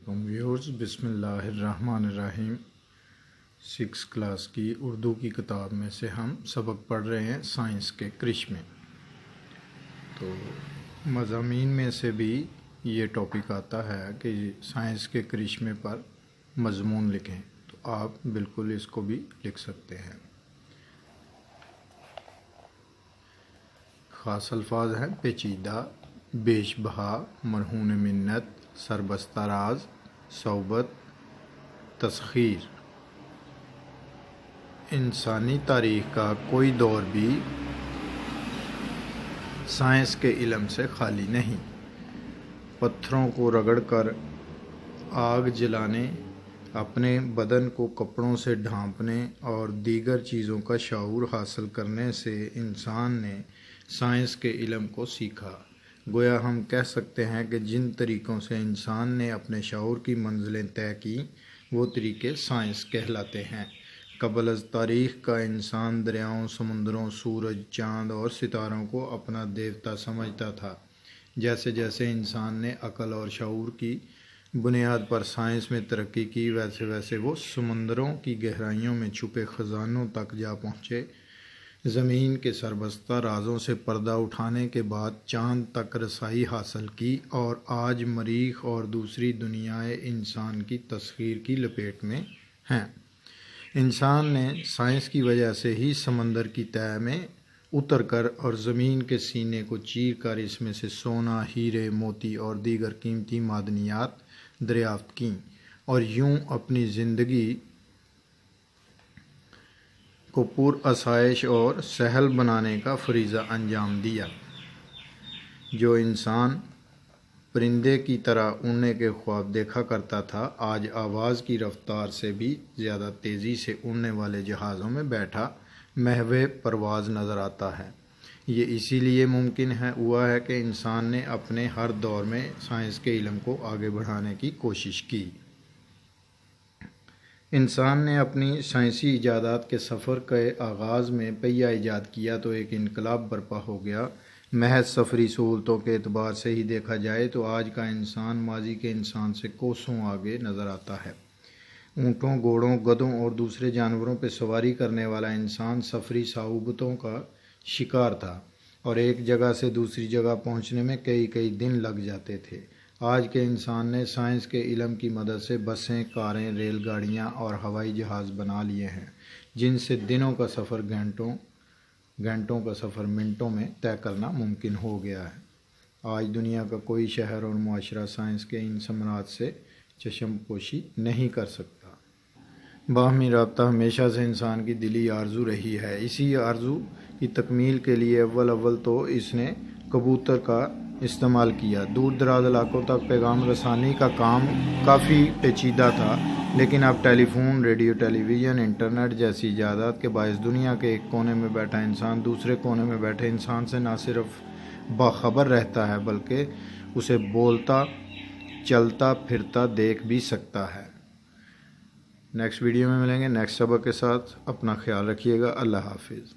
علیکم ویورز، بسم اللہ الرحمن الرحیم۔ 6 کلاس کی اردو کی کتاب میں سے ہم سبق پڑھ رہے ہیں سائنس کے کرشمے۔ تو مضامین میں سے بھی یہ ٹاپک آتا ہے کہ سائنس کے کرشمے پر مضمون لکھیں، تو آپ بالکل اس کو بھی لکھ سکتے ہیں۔ خاص الفاظ ہیں: پیچیدہ، بیش بہا، مرہون منت، سربستہ راز، صحبت، تسخیر۔ انسانی تاریخ کا کوئی دور بھی سائنس کے علم سے خالی نہیں۔ پتھروں کو رگڑ کر آگ جلانے، اپنے بدن کو کپڑوں سے ڈھانپنے اور دیگر چیزوں کا شعور حاصل کرنے سے انسان نے سائنس کے علم کو سیکھا۔ گویا ہم کہہ سکتے ہیں کہ جن طریقوں سے انسان نے اپنے شعور کی منزلیں طے کی، وہ طریقے سائنس کہلاتے ہیں۔ قبل از تاریخ کا انسان دریاؤں، سمندروں، سورج، چاند اور ستاروں کو اپنا دیوتا سمجھتا تھا۔ جیسے جیسے انسان نے عقل اور شعور کی بنیاد پر سائنس میں ترقی کی، ویسے ویسے وہ سمندروں کی گہرائیوں میں چھپے خزانوں تک جا پہنچے، زمین کے سربستہ رازوں سے پردہ اٹھانے کے بعد چاند تک رسائی حاصل کی، اور آج مریخ اور دوسری دنیائے انسان کی تسخیر کی لپیٹ میں ہیں۔ انسان نے سائنس کی وجہ سے ہی سمندر کی تہہ میں اتر کر اور زمین کے سینے کو چیر کر اس میں سے سونا، ہیرے، موتی اور دیگر قیمتی معدنیات دریافت کیں، اور یوں اپنی زندگی کو پر آسائش اور سہل بنانے کا فریضہ انجام دیا۔ جو انسان پرندے کی طرح اڑنے کے خواب دیکھا کرتا تھا، آج آواز کی رفتار سے بھی زیادہ تیزی سے اڑنے والے جہازوں میں بیٹھا محو پرواز نظر آتا ہے۔ یہ اسی لیے ممکن ہوا ہے کہ انسان نے اپنے ہر دور میں سائنس کے علم کو آگے بڑھانے کی کوشش کی۔ انسان نے اپنی سائنسی ایجادات کے سفر کے آغاز میں پہیہ ایجاد کیا تو ایک انقلاب برپا ہو گیا۔ محض سفری سہولتوں کے اعتبار سے ہی دیکھا جائے تو آج کا انسان ماضی کے انسان سے کوسوں آگے نظر آتا ہے۔ اونٹوں، گھوڑوں، گدھوں اور دوسرے جانوروں پہ سواری کرنے والا انسان سفری صعوبتوں کا شکار تھا، اور ایک جگہ سے دوسری جگہ پہنچنے میں کئی دن لگ جاتے تھے۔ آج کے انسان نے سائنس کے علم کی مدد سے بسیں، کاریں، ریل گاڑیاں اور ہوائی جہاز بنا لیے ہیں، جن سے دنوں کا سفر گھنٹوں کا سفر منٹوں میں طے کرنا ممکن ہو گیا ہے۔ آج دنیا کا کوئی شہر اور معاشرہ سائنس کے ان ثمرات سے چشم پوشی نہیں کر سکتا۔ باہمی رابطہ ہمیشہ سے انسان کی دلی آرزو رہی ہے۔ اسی آرزو کی تکمیل کے لیے اول تو اس نے کبوتر کا استعمال کیا۔ دور دراز علاقوں تک پیغام رسانی کا کام کافی پیچیدہ تھا، لیکن اب ٹیلی فون، ریڈیو، ٹیلی ویژن، انٹرنیٹ جیسی ایجادات کے باعث دنیا کے ایک کونے میں بیٹھا انسان دوسرے کونے میں بیٹھے انسان سے نہ صرف باخبر رہتا ہے بلکہ اسے بولتا، چلتا پھرتا دیکھ بھی سکتا ہے۔ نیکسٹ ویڈیو میں ملیں گے نیکسٹ سبق کے ساتھ۔ اپنا خیال رکھیے گا۔ اللہ حافظ۔